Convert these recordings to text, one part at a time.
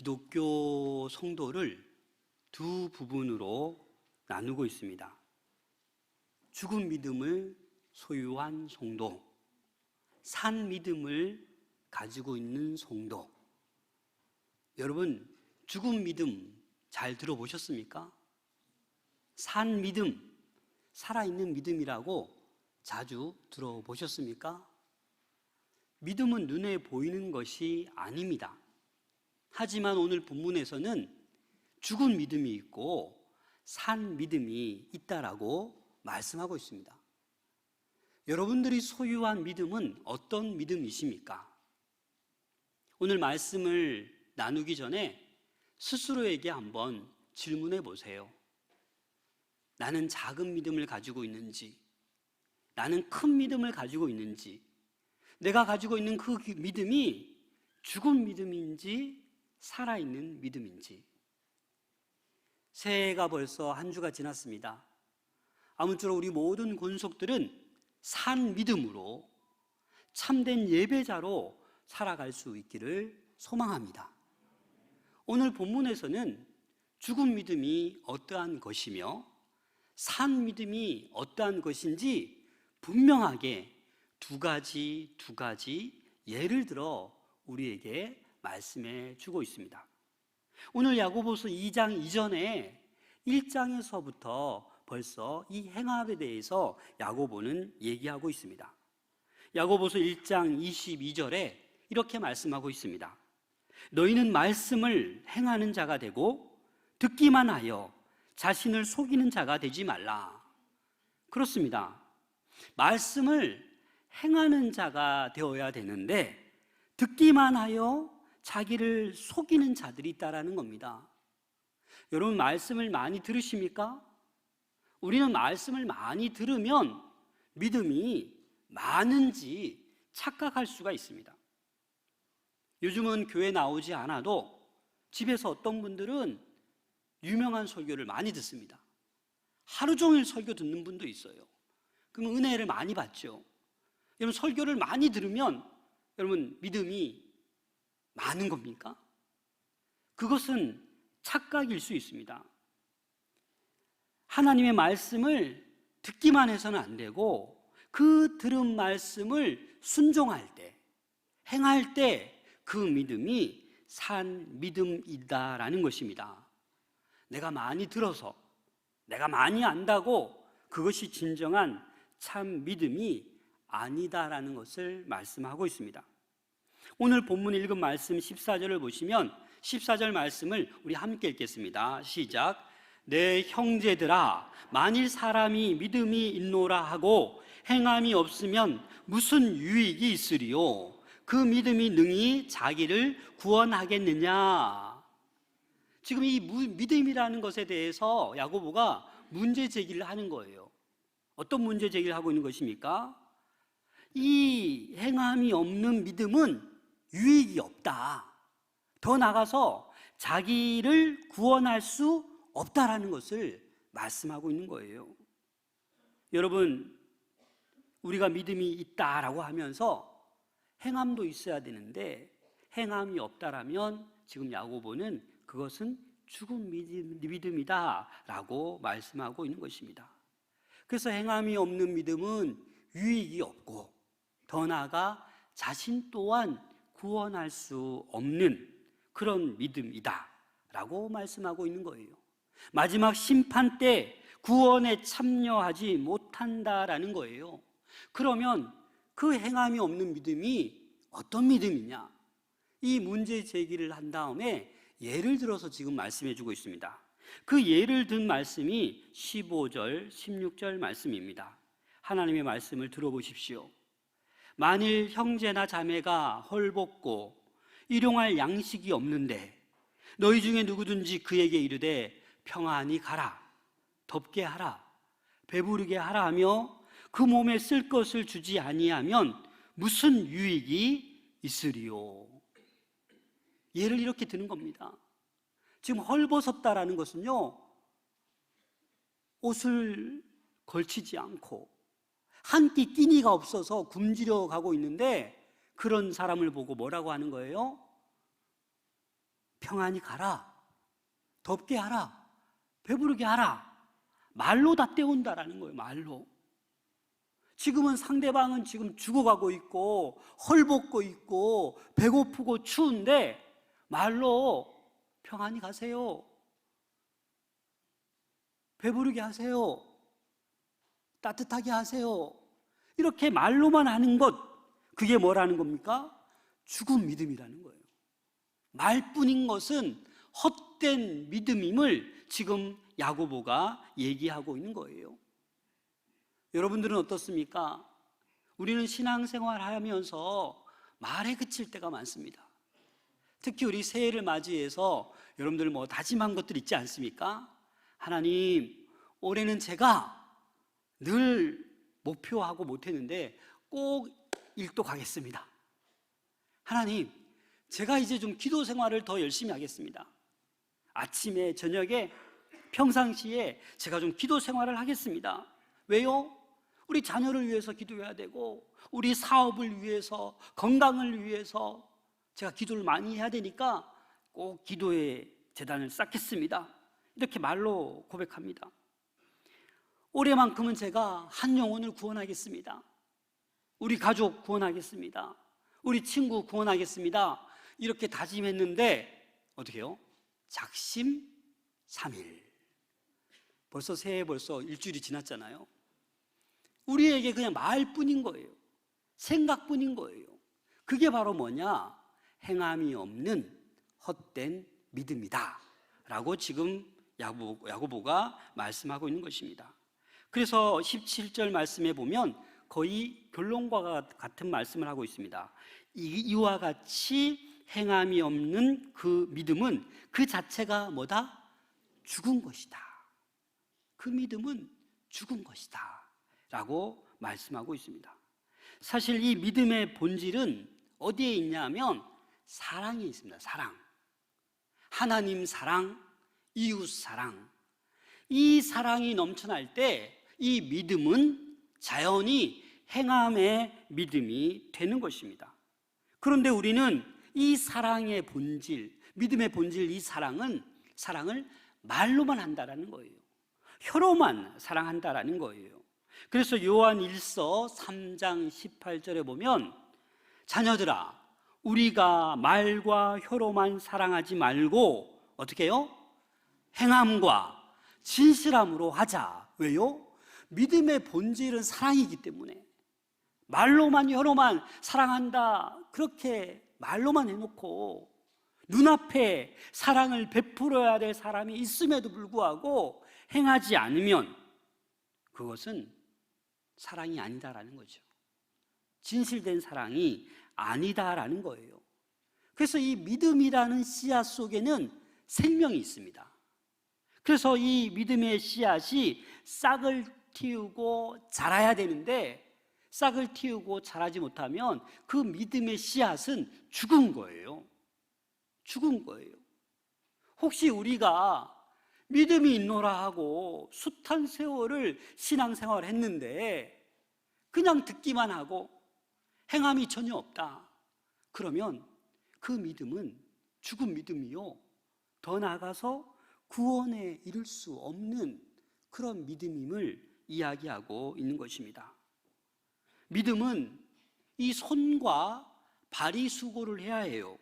기독교 성도를 두 부분으로 나누고 있습니다. 죽은 믿음을 소유한 성도, 산 믿음을 가지고 있는 성도. 여러분, 죽은 믿음 잘 들어보셨습니까? 산 믿음, 살아있는 믿음이라고 자주 들어보셨습니까? 믿음은 눈에 보이는 것이 아닙니다. 하지만 오늘 본문에서는 죽은 믿음이 있고 산 믿음이 있다라고 말씀하고 있습니다. 여러분들이 소유한 믿음은 어떤 믿음이십니까? 오늘 말씀을 나누기 전에 스스로에게 한번 질문해 보세요. 나는 작은 믿음을 가지고 있는지, 나는 큰 믿음을 가지고 있는지, 내가 가지고 있는 그 믿음이 죽은 믿음인지 살아있는 믿음인지. 새해가 벌써 한 주가 지났습니다. 아무쪼록 우리 모든 권속들은 산 믿음으로 참된 예배자로 살아갈 수 있기를 소망합니다. 오늘 본문에서는 죽은 믿음이 어떠한 것이며 산 믿음이 어떠한 것인지 분명하게 두 가지 예를 들어 우리에게 말씀해 주고 있습니다. 오늘 야고보서 2장 이전에 1장에서부터 벌써 이 행함에 대해서 야고보는 얘기하고 있습니다. 야고보서 1장 22절에 이렇게 말씀하고 있습니다. 너희는 말씀을 행하는 자가 되고 듣기만 하여 자신을 속이는 자가 되지 말라. 그렇습니다. 말씀을 행하는 자가 되어야 되는데 듣기만 하여 자기를 속이는 자들이 있다라는 겁니다. 여러분, 말씀을 많이 들으십니까? 우리는 말씀을 많이 들으면 믿음이 많은지 착각할 수가 있습니다. 요즘은 교회 나오지 않아도 집에서 어떤 분들은 유명한 설교를 많이 듣습니다. 하루 종일 설교 듣는 분도 있어요. 그러면 은혜를 많이 받죠. 여러분, 설교를 많이 들으면 여러분 믿음이 많은 겁니까? 그것은 착각일 수 있습니다. 하나님의 말씀을 듣기만 해서는 안 되고 그 들은 말씀을 순종할 때, 행할 때 그 믿음이 산 믿음이다라는 것입니다. 내가 많이 들어서, 내가 많이 안다고 그것이 진정한 참 믿음이 아니다라는 것을 말씀하고 있습니다. 오늘 본문 읽은 말씀 14절을 보시면 14절 말씀을 우리 함께 읽겠습니다. 시작. 내 형제들아, 만일 사람이 믿음이 있노라 하고 행함이 없으면 무슨 유익이 있으리요? 그 믿음이 능히 자기를 구원하겠느냐? 지금 이 믿음이라는 것에 대해서 야고보가 문제 제기를 하는 거예요. 어떤 문제 제기를 하고 있는 것입니까? 이 행함이 없는 믿음은 유익이 없다. 더 나아가서 자기를 구원할 수 없다라는 것을 말씀하고 있는 거예요. 여러분, 우리가 믿음이 있다라고 하면서 행함도 있어야 되는데 행함이 없다라면 지금 야고보는 그것은 죽은 믿음이다라고 말씀하고 있는 것입니다. 그래서 행함이 없는 믿음은 유익이 없고 더 나아가 자신 또한 구원할 수 없는 그런 믿음이다 라고 말씀하고 있는 거예요. 마지막 심판 때 구원에 참여하지 못한다라는 거예요. 그러면 그 행함이 없는 믿음이 어떤 믿음이냐? 이 문제 제기를 한 다음에 예를 들어서 지금 말씀해 주고 있습니다. 그 예를 든 말씀이 15절, 16절 말씀입니다. 하나님의 말씀을 들어보십시오. 만일 형제나 자매가 헐벗고 일용할 양식이 없는데 너희 중에 누구든지 그에게 이르되 평안히 가라, 덥게 하라, 배부르게 하라 하며 그 몸에 쓸 것을 주지 아니하면 무슨 유익이 있으리요? 예를 이렇게 드는 겁니다. 지금 헐벗었다라는 것은요, 옷을 걸치지 않고 한 끼 끼니가 없어서 굶주려 가고 있는데 그런 사람을 보고 뭐라고 하는 거예요? 평안히 가라, 덥게 하라, 배부르게 하라, 말로 다 때운다라는 거예요. 말로. 지금은 상대방은 지금 죽어가고 있고 헐벗고 있고 배고프고 추운데 말로 평안히 가세요, 배부르게 하세요, 따뜻하게 하세요, 이렇게 말로만 하는 것, 그게 뭐라는 겁니까? 죽은 믿음이라는 거예요. 말뿐인 것은 헛된 믿음임을 지금 야고보가 얘기하고 있는 거예요. 여러분들은 어떻습니까? 우리는 신앙생활 하면서 말에 그칠 때가 많습니다. 특히 우리 새해를 맞이해서 여러분들 뭐 다짐한 것들 있지 않습니까? 하나님, 올해는 제가 늘 목표하고 못했는데 꼭 일도 가겠습니다. 하나님, 제가 이제 좀 기도 생활을 더 열심히 하겠습니다. 아침에 저녁에 평상시에 제가 좀 기도 생활을 하겠습니다. 왜요? 우리 자녀를 위해서 기도해야 되고 우리 사업을 위해서, 건강을 위해서 제가 기도를 많이 해야 되니까 꼭 기도의 제단을 쌓겠습니다. 이렇게 말로 고백합니다. 올해만큼은 제가 한 영혼을 구원하겠습니다. 우리 가족 구원하겠습니다. 우리 친구 구원하겠습니다. 이렇게 다짐했는데 어떻게 해요? 작심삼일. 벌써 새해 벌써 일주일이 지났잖아요. 우리에게 그냥 말뿐인 거예요. 생각뿐인 거예요. 그게 바로 뭐냐? 행함이 없는 헛된 믿음이다 라고 지금 야고보가 말씀하고 있는 것입니다. 그래서 17절 말씀에 보면 거의 결론과 같은 말씀을 하고 있습니다. 이와 같이 행함이 없는 그 믿음은 그 자체가 뭐다? 죽은 것이다. 그 믿음은 죽은 것이다 라고 말씀하고 있습니다. 사실 이 믿음의 본질은 어디에 있냐면 사랑에 있습니다. 사랑. 하나님 사랑, 이웃 사랑. 이 사랑이 넘쳐날 때 이 믿음은 자연히 행함의 믿음이 되는 것입니다. 그런데 우리는 이 사랑의 본질, 믿음의 본질, 이 사랑을 말로만 한다라는 거예요. 혀로만 사랑한다라는 거예요. 그래서 요한 1서 3장 18절에 보면 자녀들아, 우리가 말과 혀로만 사랑하지 말고 어떻게 해요? 행함과 진실함으로 하자. 왜요? 믿음의 본질은 사랑이기 때문에 말로만 혀로만 사랑한다 그렇게 말로만 해놓고 눈앞에 사랑을 베풀어야 될 사람이 있음에도 불구하고 행하지 않으면 그것은 사랑이 아니다라는 거죠. 진실된 사랑이 아니다라는 거예요. 그래서 이 믿음이라는 씨앗 속에는 생명이 있습니다. 그래서 이 믿음의 씨앗이 싹을 틔우고 자라야 되는데 싹을 틔우고 자라지 못하면 그 믿음의 씨앗은 죽은 거예요. 죽은 거예요. 혹시 우리가 믿음이 있노라 하고 숱한 세월을 신앙생활을 했는데 그냥 듣기만 하고 행함이 전혀 없다. 그러면 그 믿음은 죽은 믿음이요. 더 나아가서 구원에 이를 수 없는 그런 믿음임을 이야기하고 있는 것입니다. 믿음은 이 손과 발이 수고를 해야 해요.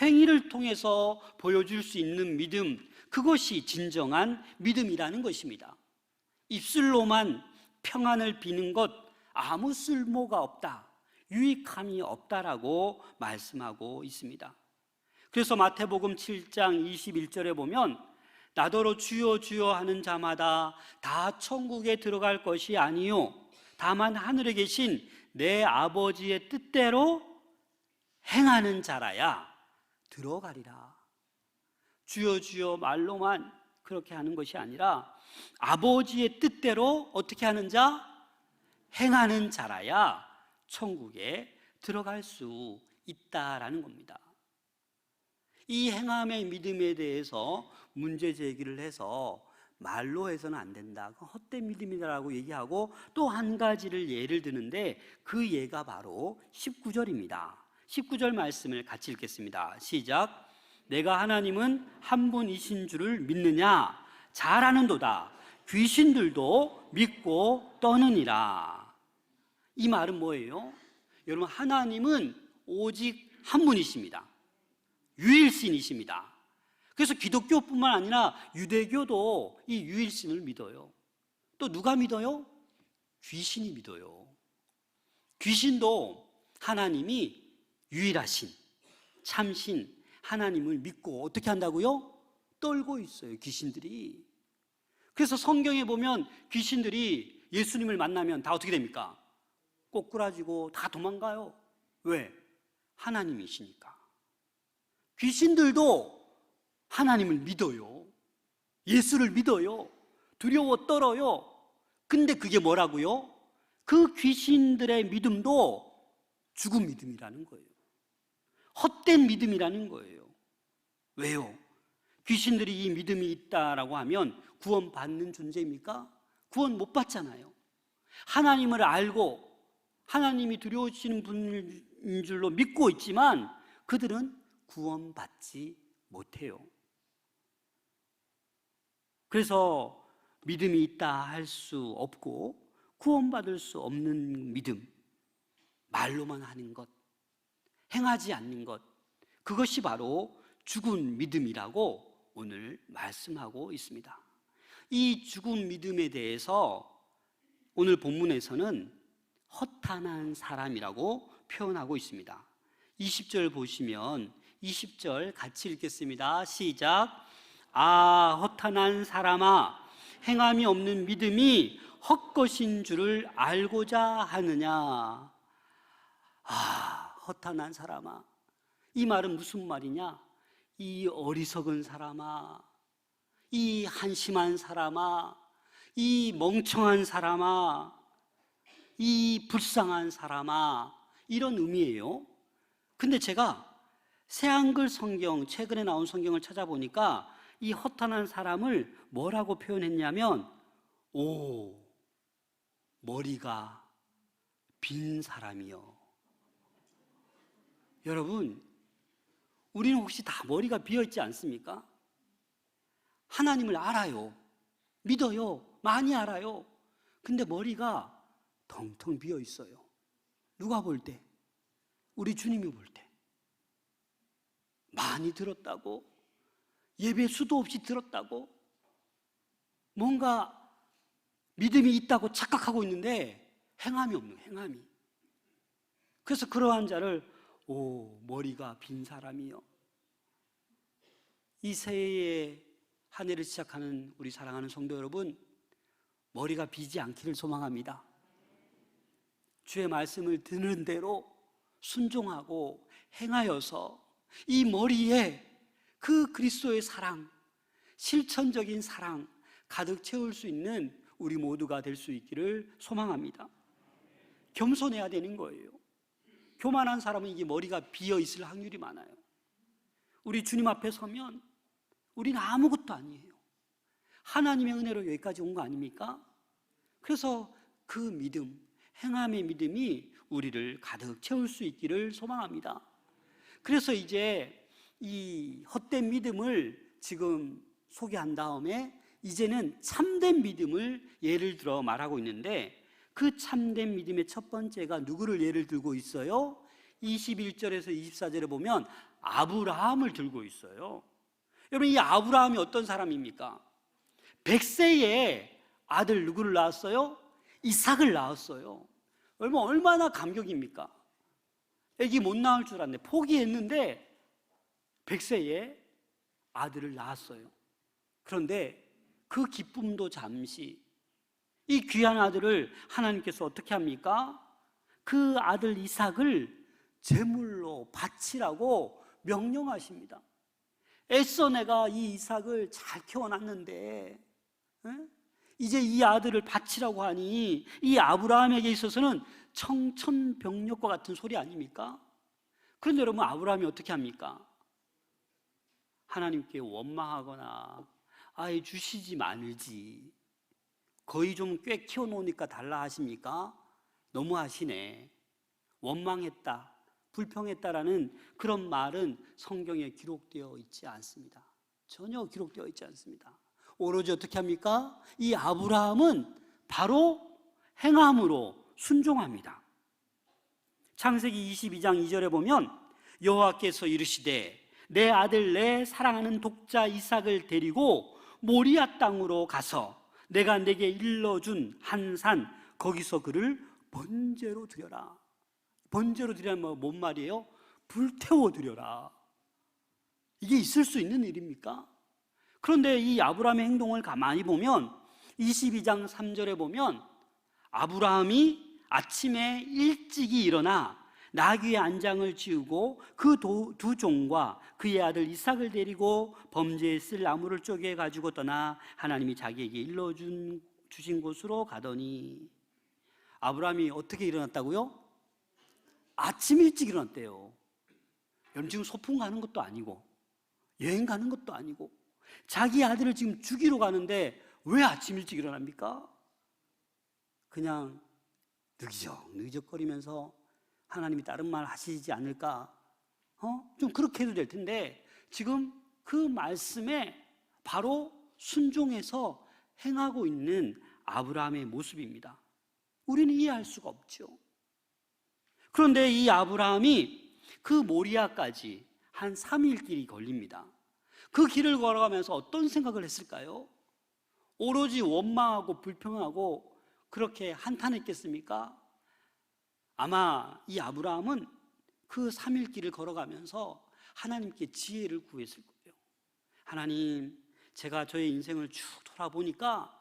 행위를 통해서 보여줄 수 있는 믿음, 그것이 진정한 믿음이라는 것입니다. 입술로만 평안을 비는 것 아무 쓸모가 없다, 유익함이 없다라고 말씀하고 있습니다. 그래서 마태복음 7장 21절에 보면 나더러 주여 주여 하는 자마다 다 천국에 들어갈 것이 아니요 다만 하늘에 계신 내 아버지의 뜻대로 행하는 자라야 들어가리라. 주여 주여 말로만 그렇게 하는 것이 아니라 아버지의 뜻대로 어떻게 하는 자? 행하는 자라야 천국에 들어갈 수 있다라는 겁니다. 이 행함의 믿음에 대해서 문제 제기를 해서 말로 해서는 안 된다, 헛된 믿음이다라고 얘기하고 또 한 가지를 예를 드는데 그 예가 바로 19절입니다. 19절 말씀을 같이 읽겠습니다. 시작. 내가 하나님은 한 분이신 줄을 믿느냐? 잘 아는도다. 귀신들도 믿고 떠느니라. 이 말은 뭐예요? 여러분, 하나님은 오직 한 분이십니다. 유일신이십니다. 그래서 기독교뿐만 아니라 유대교도 이 유일신을 믿어요. 또 누가 믿어요? 귀신이 믿어요. 귀신도 하나님이 유일하신 참신 하나님을 믿고 어떻게 한다고요? 떨고 있어요, 귀신들이. 그래서 성경에 보면 귀신들이 예수님을 만나면 다 어떻게 됩니까? 꼬꾸라지고 다 도망가요. 왜? 하나님이시니까. 귀신들도 하나님을 믿어요. 예수를 믿어요. 두려워 떨어요. 근데 그게 뭐라고요? 그 귀신들의 믿음도 죽은 믿음이라는 거예요. 헛된 믿음이라는 거예요. 왜요? 귀신들이 이 믿음이 있다라고 하면 구원받는 존재입니까? 구원 못 받잖아요. 하나님을 알고 하나님이 두려우시는 분인 줄로 믿고 있지만 그들은 구원받지 못해요. 그래서 믿음이 있다 할 수 없고 구원받을 수 없는 믿음, 말로만 하는 것, 행하지 않는 것, 그것이 바로 죽은 믿음이라고 오늘 말씀하고 있습니다. 이 죽은 믿음에 대해서 오늘 본문에서는 허탄한 사람이라고 표현하고 있습니다. 20절 보시면 20절 같이 읽겠습니다. 시작. 아, 허탄한 사람아, 행함이 없는 믿음이 헛것인 줄을 알고자 하느냐. 아, 허탄한 사람아. 이 말은 무슨 말이냐? 이 어리석은 사람아, 이 한심한 사람아, 이 멍청한 사람아, 이 불쌍한 사람아, 이런 의미예요. 근데 제가 새한글 성경, 최근에 나온 성경을 찾아보니까 이 허탄한 사람을 뭐라고 표현했냐면, 오, 머리가 빈 사람이요. 여러분, 우리는 혹시 다 머리가 비어있지 않습니까? 하나님을 알아요. 믿어요. 많이 알아요. 근데 머리가 텅텅 비어 있어요. 누가 볼 때? 우리 주님이 볼 때. 많이 들었다고? 예배 수도 없이 들었다고? 뭔가 믿음이 있다고 착각하고 있는데 행함이 없는 행함이. 그래서 그러한 자를 오, 머리가 빈 사람이요. 이 새해의 한 해를 시작하는 우리 사랑하는 성도 여러분, 머리가 비지 않기를 소망합니다. 주의 말씀을 듣는 대로 순종하고 행하여서 이 머리에 그 그리스도의 사랑, 실천적인 사랑 가득 채울 수 있는 우리 모두가 될 수 있기를 소망합니다. 겸손해야 되는 거예요. 교만한 사람은 이게 머리가 비어 있을 확률이 많아요. 우리 주님 앞에 서면 우리는 아무것도 아니에요. 하나님의 은혜로 여기까지 온 거 아닙니까? 그래서 그 믿음, 행함의 믿음이 우리를 가득 채울 수 있기를 소망합니다. 그래서 이제 이 헛된 믿음을 지금 소개한 다음에 이제는 참된 믿음을 예를 들어 말하고 있는데, 그 참된 믿음의 첫 번째가 누구를 예를 들고 있어요? 21절에서 24절에 보면 아브라함을 들고 있어요. 여러분, 이 아브라함이 어떤 사람입니까? 100세에 아들 누구를 낳았어요? 이삭을 낳았어요. 얼마나 감격입니까? 애기 못 낳을 줄 알았는데 포기했는데 100세에 아들을 낳았어요. 그런데 그 기쁨도 잠시, 이 귀한 아들을 하나님께서 어떻게 합니까? 그 아들 이삭을 제물로 바치라고 명령하십니다. 애써 내가 이 이삭을 잘 키워놨는데 이제 이 아들을 바치라고 하니 이 아브라함에게 있어서는 청천벽력과 같은 소리 아닙니까? 그런데 여러분, 아브라함이 어떻게 합니까? 하나님께 원망하거나 아예 주시지 말지, 거의 좀 꽤 키워놓으니까 달라 하십니까? 너무 하시네. 원망했다, 불평했다라는 그런 말은 성경에 기록되어 있지 않습니다. 전혀 기록되어 있지 않습니다. 오로지 어떻게 합니까? 이 아브라함은 바로 행함으로 순종합니다. 창세기 22장 2절에 보면 여호와께서 이르시되 내 아들 내 사랑하는 독자 이삭을 데리고 모리아 땅으로 가서 내가 내게 일러준 한 산 거기서 그를 번제로 드려라. 번제로 드리라는 뭔 말이에요? 불태워 드려라. 이게 있을 수 있는 일입니까? 그런데 이 아브라함의 행동을 가만히 보면 22장 3절에 보면 아브라함이 아침에 일찍이 일어나 나귀의 안장을 지우고 그 두 종과 그의 아들 이삭을 데리고 범죄에 쓸 나무를 쪼개 가지고 떠나 하나님이 자기에게 주신 곳으로 가더니, 아브라함이 어떻게 일어났다고요? 아침 일찍 일어났대요. 여러분, 지금 소풍 가는 것도 아니고 여행 가는 것도 아니고 자기 아들을 지금 죽이러 가는데 왜 아침 일찍 일어납니까? 그냥 느기적거리면서 하나님이 다른 말 하시지 않을까? 좀 그렇게 해도 될 텐데 지금 그 말씀에 바로 순종해서 행하고 있는 아브라함의 모습입니다. 우리는 이해할 수가 없죠. 그런데 이 아브라함이 그 모리아까지 한 3일 길이 걸립니다. 그 길을 걸어가면서 어떤 생각을 했을까요? 오로지 원망하고 불평하고 그렇게 한탄했겠습니까? 아마 이 아브라함은 그 3일 길을 걸어가면서 하나님께 지혜를 구했을 거예요. 하나님, 제가 저의 인생을 쭉 돌아보니까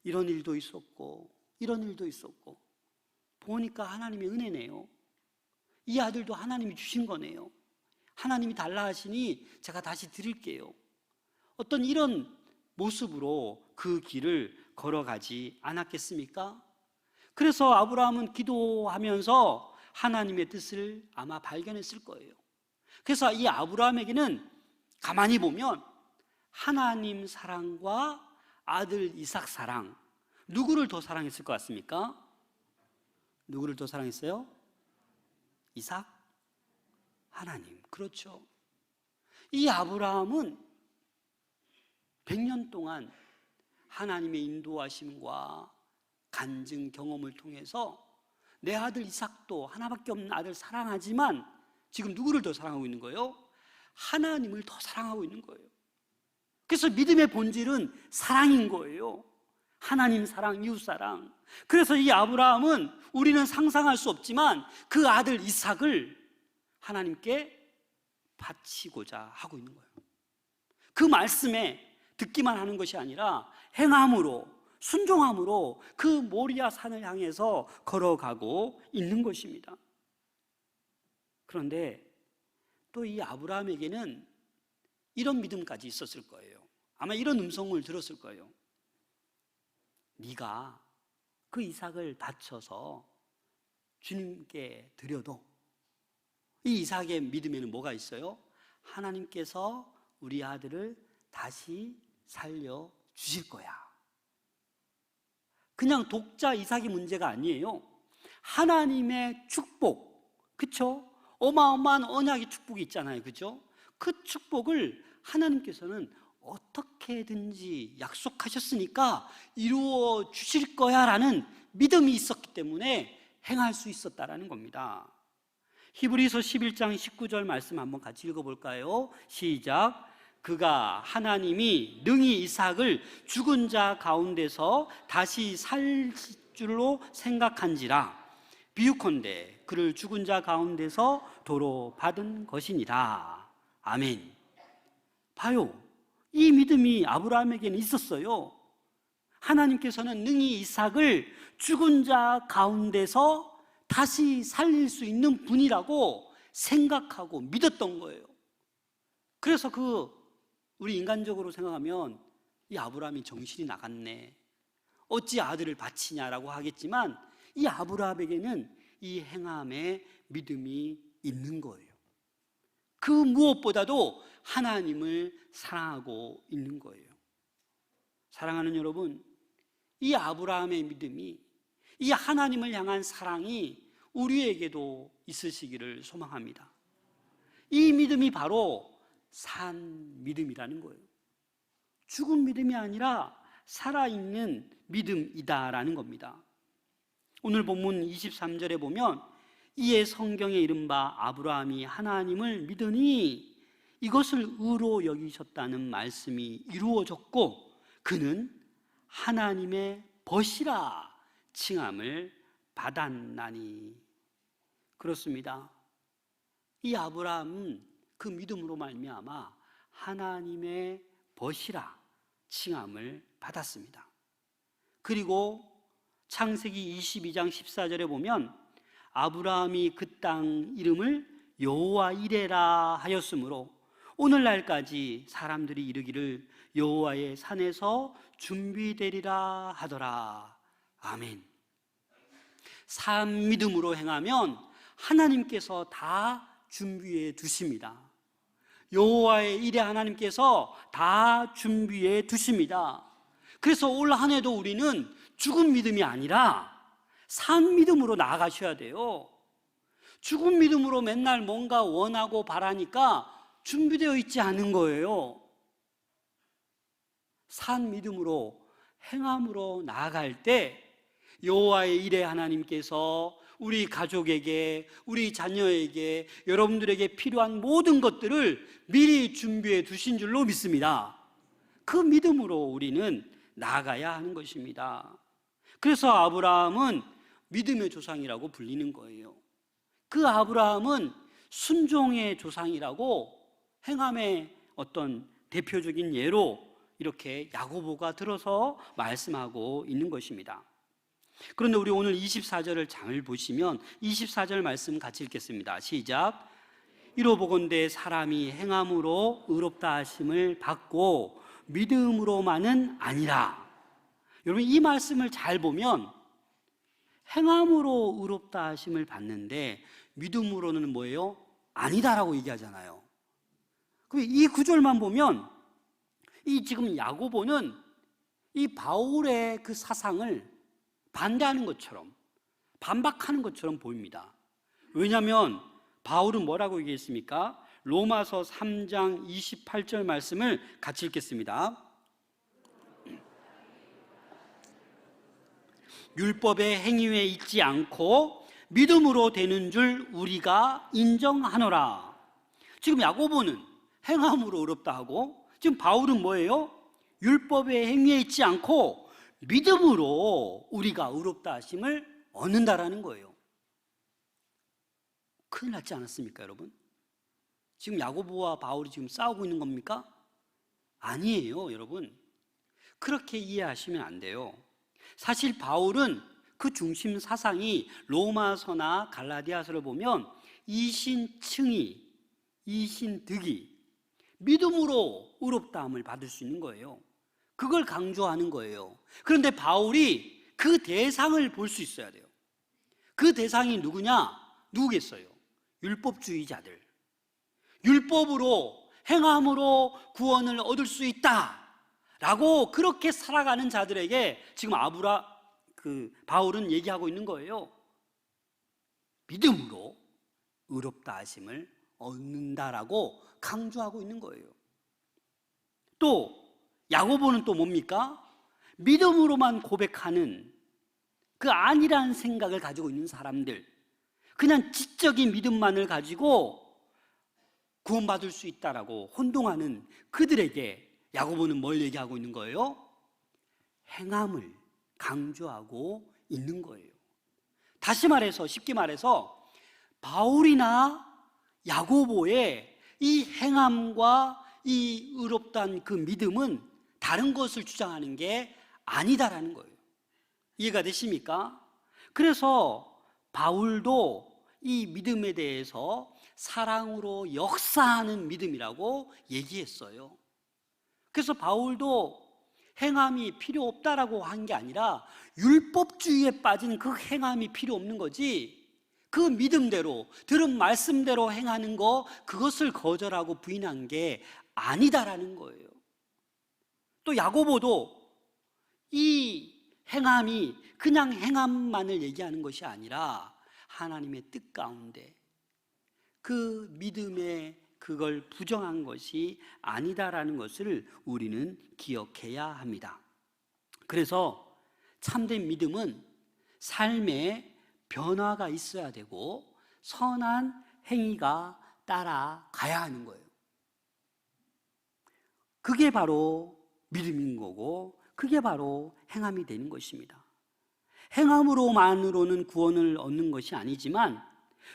이런 일도 있었고 이런 일도 있었고 보니까 하나님의 은혜네요. 이 아들도 하나님이 주신 거네요. 하나님이 달라 하시니 제가 다시 드릴게요. 어떤 이런 모습으로 그 길을 걸어가지 않았겠습니까? 그래서 아브라함은 기도하면서 하나님의 뜻을 아마 발견했을 거예요. 그래서 이 아브라함에게는 가만히 보면 하나님 사랑과 아들 이삭 사랑, 누구를 더 사랑했을 것 같습니까? 누구를 더 사랑했어요? 이삭? 하나님. 그렇죠. 이 아브라함은 100년 동안 하나님의 인도하심과 간증 경험을 통해서 내 아들 이삭도 하나밖에 없는 아들 사랑하지만 지금 누구를 더 사랑하고 있는 거예요? 하나님을 더 사랑하고 있는 거예요. 그래서 믿음의 본질은 사랑인 거예요. 하나님 사랑, 이웃 사랑. 그래서 이 아브라함은 우리는 상상할 수 없지만 그 아들 이삭을 하나님께 바치고자 하고 있는 거예요. 그 말씀에 듣기만 하는 것이 아니라 행함으로, 순종함으로 그 모리아 산을 향해서 걸어가고 있는 것입니다. 그런데 또 이 아브라함에게는 이런 믿음까지 있었을 거예요. 아마 이런 음성을 들었을 거예요. 네가 그 이삭을 바쳐서 주님께 드려도 이 이삭의 믿음에는 뭐가 있어요? 하나님께서 우리 아들을 다시 살려 주실 거야. 그냥 독자 이삭이 문제가 아니에요. 하나님의 축복, 그렇죠? 어마어마한 언약의 축복이 있잖아요, 그렇죠? 그 축복을 하나님께서는 어떻게든지 약속하셨으니까 이루어 주실 거야 라는 믿음이 있었기 때문에 행할 수 있었다라는 겁니다. 히브리서 11장 19절 말씀 한번 같이 읽어볼까요? 시작. 그가 하나님이 능히 이삭을 죽은 자 가운데서 다시 살 줄로 생각한지라 비유컨대 그를 죽은 자 가운데서 도로 받은 것이니라. 아멘. 봐요, 이 믿음이 아브라함에게는 있었어요. 하나님께서는 능히 이삭을 죽은 자 가운데서 다시 살릴 수 있는 분이라고 생각하고 믿었던 거예요. 그래서 우리 인간적으로 생각하면 이 아브라함이 정신이 나갔네, 어찌 아들을 바치냐라고 하겠지만 이 아브라함에게는 이 행함에 믿음이 있는 거예요. 그 무엇보다도 하나님을 사랑하고 있는 거예요. 사랑하는 여러분, 이 아브라함의 믿음이, 이 하나님을 향한 사랑이 우리에게도 있으시기를 소망합니다. 이 믿음이 바로 산 믿음이라는 거예요. 죽은 믿음이 아니라 살아있는 믿음이다라는 겁니다. 오늘 본문 23절에 보면 이에 성경에 이른바 아브라함이 하나님을 믿으니 이것을 의로 여기셨다는 말씀이 이루어졌고 그는 하나님의 벗이라 칭함을 받았나니. 그렇습니다. 이 아브라함은 그 믿음으로 말미암아 하나님의 벗이라 칭함을 받았습니다. 그리고 창세기 22장 14절에 보면 아브라함이 그 땅 이름을 여호와 이레라 하였으므로 오늘날까지 사람들이 이르기를 여호와의 산에서 준비되리라 하더라. 아멘. 산 믿음으로 행하면 하나님께서 다 준비해 두십니다. 여호와의 일에 하나님께서 다 준비해 두십니다. 그래서 올 한 해도 우리는 죽은 믿음이 아니라 산 믿음으로 나아가셔야 돼요. 죽은 믿음으로 맨날 뭔가 원하고 바라니까 준비되어 있지 않은 거예요. 산 믿음으로 행함으로 나아갈 때 여호와의 일에 하나님께서 우리 가족에게, 우리 자녀에게, 여러분들에게 필요한 모든 것들을 미리 준비해 두신 줄로 믿습니다. 그 믿음으로 우리는 나아가야 하는 것입니다. 그래서 아브라함은 믿음의 조상이라고 불리는 거예요. 그 아브라함은 순종의 조상이라고 행함의 어떤 대표적인 예로 이렇게 야고보가 들어서 말씀하고 있는 것입니다. 그런데 우리 오늘 24절을 잘 보시면 24절 말씀 같이 읽겠습니다. 시작. 이로보건대 사람이 행함으로 의롭다 하심을 받고 믿음으로만은 아니라. 여러분 이 말씀을 잘 보면 행함으로 의롭다 하심을 받는데 믿음으로는 뭐예요? 아니다라고 얘기하잖아요. 그럼 이 구절만 보면 이 지금 야고보는 이 바울의 그 사상을 반대하는 것처럼, 반박하는 것처럼 보입니다. 왜냐하면 바울은 뭐라고 얘기했습니까? 로마서 3장 28절 말씀을 같이 읽겠습니다. 율법의 행위에 있지 않고 믿음으로 되는 줄 우리가 인정하노라. 지금 야고보는 행함으로 의롭다 하고 지금 바울은 뭐예요? 율법의 행위에 있지 않고 믿음으로 우리가 의롭다 하심을 얻는다라는 거예요. 큰일 났지 않았습니까, 여러분? 지금 야고보와 바울이 지금 싸우고 있는 겁니까? 아니에요, 여러분. 그렇게 이해하시면 안 돼요. 사실 바울은 그 중심 사상이 로마서나 갈라디아서를 보면 이신칭의, 이신득이 믿음으로 의롭다함을 받을 수 있는 거예요. 그걸 강조하는 거예요. 그런데 바울이 그 대상을 볼 수 있어야 돼요. 그 대상이 누구냐? 누구겠어요? 율법주의자들. 율법으로 행함으로 구원을 얻을 수 있다라고 그렇게 살아가는 자들에게 지금 바울은 얘기하고 있는 거예요. 믿음으로 의롭다 하심을 얻는다라고 강조하고 있는 거예요. 또 야고보는 또 뭡니까? 믿음으로만 고백하는 그 아니라는 생각을 가지고 있는 사람들, 그냥 지적인 믿음만을 가지고 구원받을 수 있다라고 혼동하는 그들에게 야고보는 뭘 얘기하고 있는 거예요? 행함을 강조하고 있는 거예요. 다시 말해서, 쉽게 말해서 바울이나 야고보의 이 행함과 이 의롭다는 그 믿음은 다른 것을 주장하는 게 아니다라는 거예요. 이해가 되십니까? 그래서 바울도 이 믿음에 대해서 사랑으로 역사하는 믿음이라고 얘기했어요. 그래서 바울도 행함이 필요 없다라고 한 게 아니라 율법주의에 빠진 그 행함이 필요 없는 거지, 그 믿음대로 들은 말씀대로 행하는 거, 그것을 거절하고 부인한 게 아니다라는 거예요. 또 야고보도 이 행함이 그냥 행함만을 얘기하는 것이 아니라 하나님의 뜻 가운데 그 믿음에 그걸 부정한 것이 아니다라는 것을 우리는 기억해야 합니다. 그래서 참된 믿음은 삶에 변화가 있어야 되고 선한 행위가 따라가야 하는 거예요. 그게 바로 믿음인 거고 그게 바로 행함이 되는 것입니다. 행함으로만으로는 구원을 얻는 것이 아니지만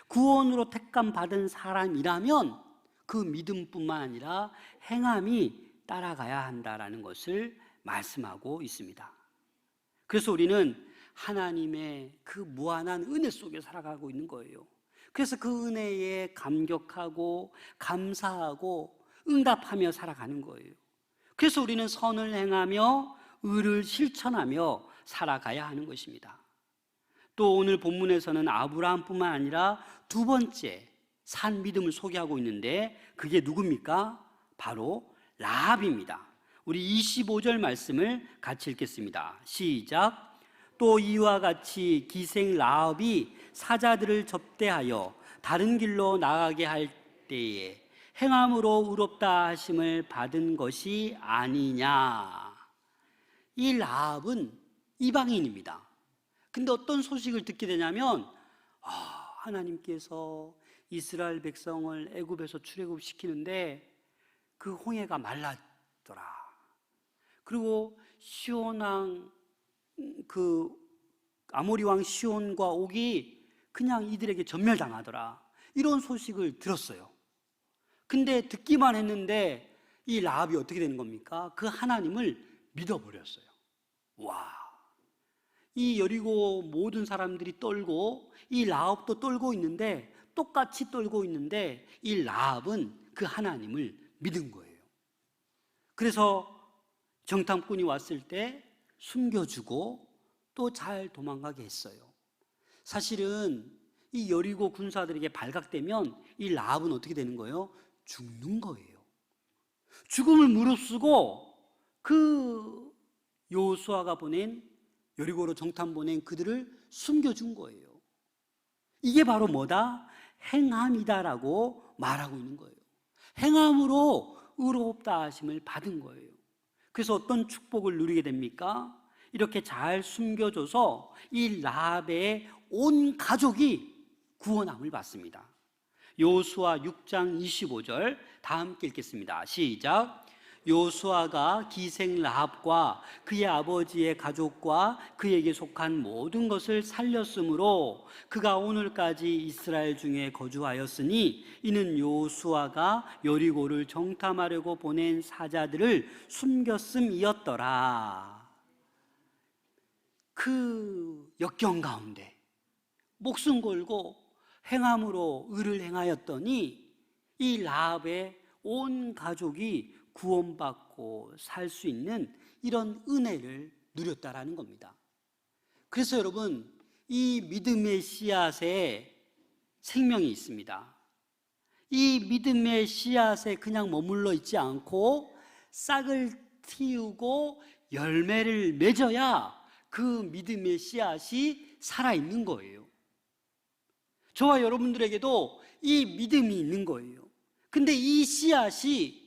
구원으로 택감 받은 사람이라면 그 믿음뿐만 아니라 행함이 따라가야 한다라는 것을 말씀하고 있습니다. 그래서 우리는 하나님의 그 무한한 은혜 속에 살아가고 있는 거예요. 그래서 그 은혜에 감격하고 감사하고 응답하며 살아가는 거예요. 그래서 우리는 선을 행하며 의를 실천하며 살아가야 하는 것입니다. 또 오늘 본문에서는 아브라함뿐만 아니라 두 번째 산 믿음을 소개하고 있는데 그게 누굽니까? 바로 라합입니다. 우리 25절 말씀을 같이 읽겠습니다. 시작. 또 이와 같이 기생 라합이 사자들을 접대하여 다른 길로 나가게 할 때에 행함으로 의롭다 하심을 받은 것이 아니냐. 이 라합은 이방인입니다. 근데 어떤 소식을 듣게 되냐면 하나님께서 이스라엘 백성을 애굽에서 출애굽시키는데 그 홍해가 말랐더라. 그리고 시온 왕 그 아모리 왕 시온과 옥이 그냥 이들에게 전멸당하더라. 이런 소식을 들었어요. 근데 듣기만 했는데 이 라합이 어떻게 되는 겁니까? 그 하나님을 믿어버렸어요. 와, 이 여리고 모든 사람들이 떨고 이 라합도 떨고 있는데 똑같이 떨고 있는데 이 라합은 그 하나님을 믿은 거예요. 그래서 정탐꾼이 왔을 때 숨겨주고 또 잘 도망가게 했어요. 사실은 이 여리고 군사들에게 발각되면 이 라합은 어떻게 되는 거예요? 죽는 거예요. 죽음을 무릅쓰고 그 여호수아가 보낸 여리고로 정탐 보낸 그들을 숨겨준 거예요. 이게 바로 뭐다? 행함이다라고 말하고 있는 거예요. 행함으로 의롭다 하심을 받은 거예요. 그래서 어떤 축복을 누리게 됩니까? 이렇게 잘 숨겨줘서 이 라합의 온 가족이 구원함을 받습니다. 여호수아 6장 25절 다 함께 읽겠습니다. 시작. 여호수아가 기생 라합과 그의 아버지의 가족과 그에게 속한 모든 것을 살렸으므로 그가 오늘까지 이스라엘 중에 거주하였으니 이는 여호수아가 여리고를 정탐하려고 보낸 사자들을 숨겼음이었더라. 그 역경 가운데 목숨 걸고 행함으로 의를 행하였더니 이 라합의 온 가족이 구원받고 살 수 있는 이런 은혜를 누렸다라는 겁니다. 그래서 여러분, 이 믿음의 씨앗에 생명이 있습니다. 이 믿음의 씨앗에 그냥 머물러 있지 않고 싹을 틔우고 열매를 맺어야 그 믿음의 씨앗이 살아있는 거예요. 저와 여러분들에게도 이 믿음이 있는 거예요. 근데 이 씨앗이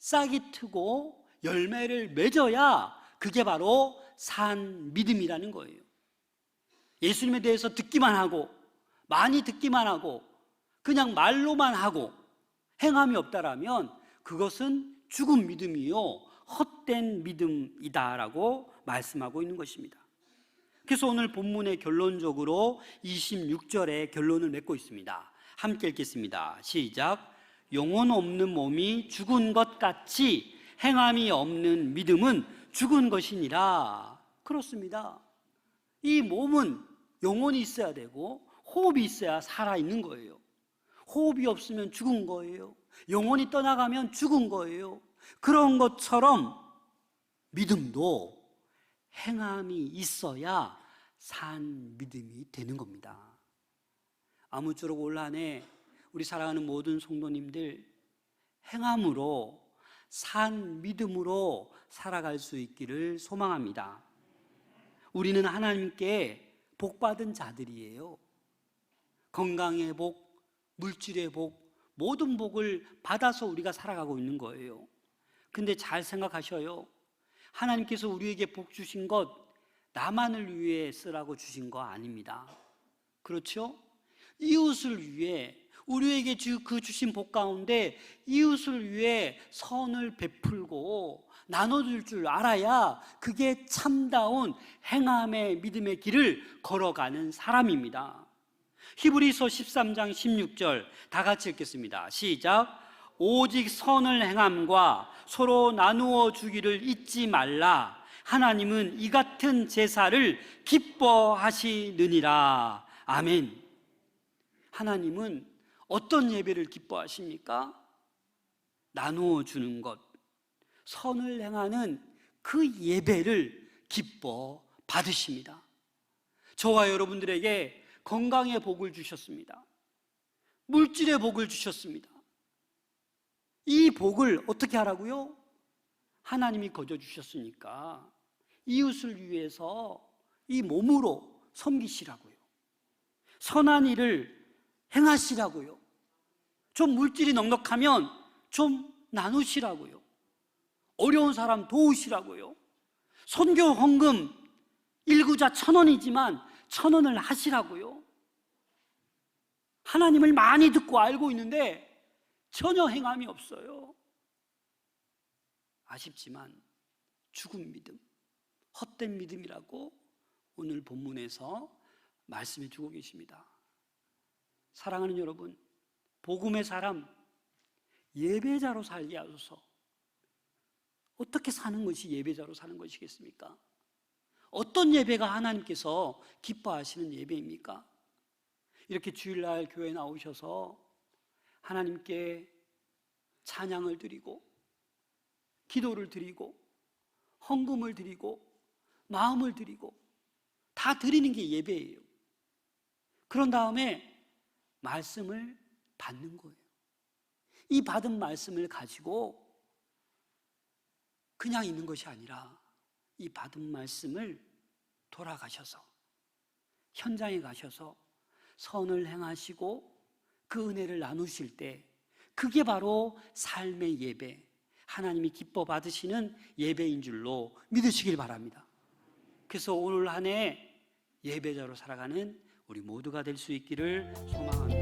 싹이 트고 열매를 맺어야 그게 바로 산 믿음이라는 거예요. 예수님에 대해서 듣기만 하고 많이 듣기만 하고 그냥 말로만 하고 행함이 없다라면 그것은 죽은 믿음이요 헛된 믿음이다라고 말씀하고 있는 것입니다. 그래서 오늘 본문의 결론적으로 26절에 결론을 맺고 있습니다. 함께 읽겠습니다. 시작. 영혼 없는 몸이 죽은 것 같이 행함이 없는 믿음은 죽은 것이니라. 그렇습니다. 이 몸은 영혼이 있어야 되고 호흡이 있어야 살아있는 거예요. 호흡이 없으면 죽은 거예요. 영혼이 떠나가면 죽은 거예요. 그런 것처럼 믿음도 행함이 있어야 산 믿음이 되는 겁니다. 아무쪼록 올 한 해 우리 사랑하는 모든 성도님들 행함으로 산 믿음으로 살아갈 수 있기를 소망합니다. 우리는 하나님께 복받은 자들이에요. 건강의 복, 물질의 복, 모든 복을 받아서 우리가 살아가고 있는 거예요. 근데 잘 생각하셔요. 하나님께서 우리에게 복 주신 것 나만을 위해 쓰라고 주신 거 아닙니다. 그렇죠? 이웃을 위해, 우리에게 그 주신 복 가운데 이웃을 위해 선을 베풀고 나눠줄 줄 알아야 그게 참다운 행함의 믿음의 길을 걸어가는 사람입니다. 히브리서 13장 16절 다 같이 읽겠습니다. 시작. 오직 선을 행함과 서로 나누어 주기를 잊지 말라. 하나님은 이 같은 제사를 기뻐하시느니라. 아멘. 하나님은 어떤 예배를 기뻐하십니까? 나누어 주는 것, 선을 행하는 그 예배를 기뻐 받으십니다. 저와 여러분들에게 건강의 복을 주셨습니다. 물질의 복을 주셨습니다. 이 복을 어떻게 하라고요? 하나님이 거저 주셨으니까 이웃을 위해서 이 몸으로 섬기시라고요. 선한 일을 행하시라고요. 좀 물질이 넉넉하면 좀 나누시라고요. 어려운 사람 도우시라고요. 선교 헌금 일구자 1,000원이지만 1,000원을 하시라고요. 하나님을 많이 듣고 알고 있는데 전혀 행함이 없어요. 아쉽지만 죽은 믿음, 헛된 믿음이라고 오늘 본문에서 말씀해 주고 계십니다. 사랑하는 여러분, 복음의 사람 예배자로 살게 하소서. 어떻게 사는 것이 예배자로 사는 것이겠습니까? 어떤 예배가 하나님께서 기뻐하시는 예배입니까? 이렇게 주일날 교회에 나오셔서 하나님께 찬양을 드리고 기도를 드리고 헌금을 드리고 마음을 드리고 다 드리는 게 예배예요. 그런 다음에 말씀을 받는 거예요. 이 받은 말씀을 가지고 그냥 있는 것이 아니라 이 받은 말씀을 돌아가셔서 현장에 가셔서 선을 행하시고 그 은혜를 나누실 때 그게 바로 삶의 예배, 하나님이 기뻐 받으시는 예배인 줄로 믿으시길 바랍니다. 그래서 오늘 한 해 예배자로 살아가는 우리 모두가 될 수 있기를 소망합니다.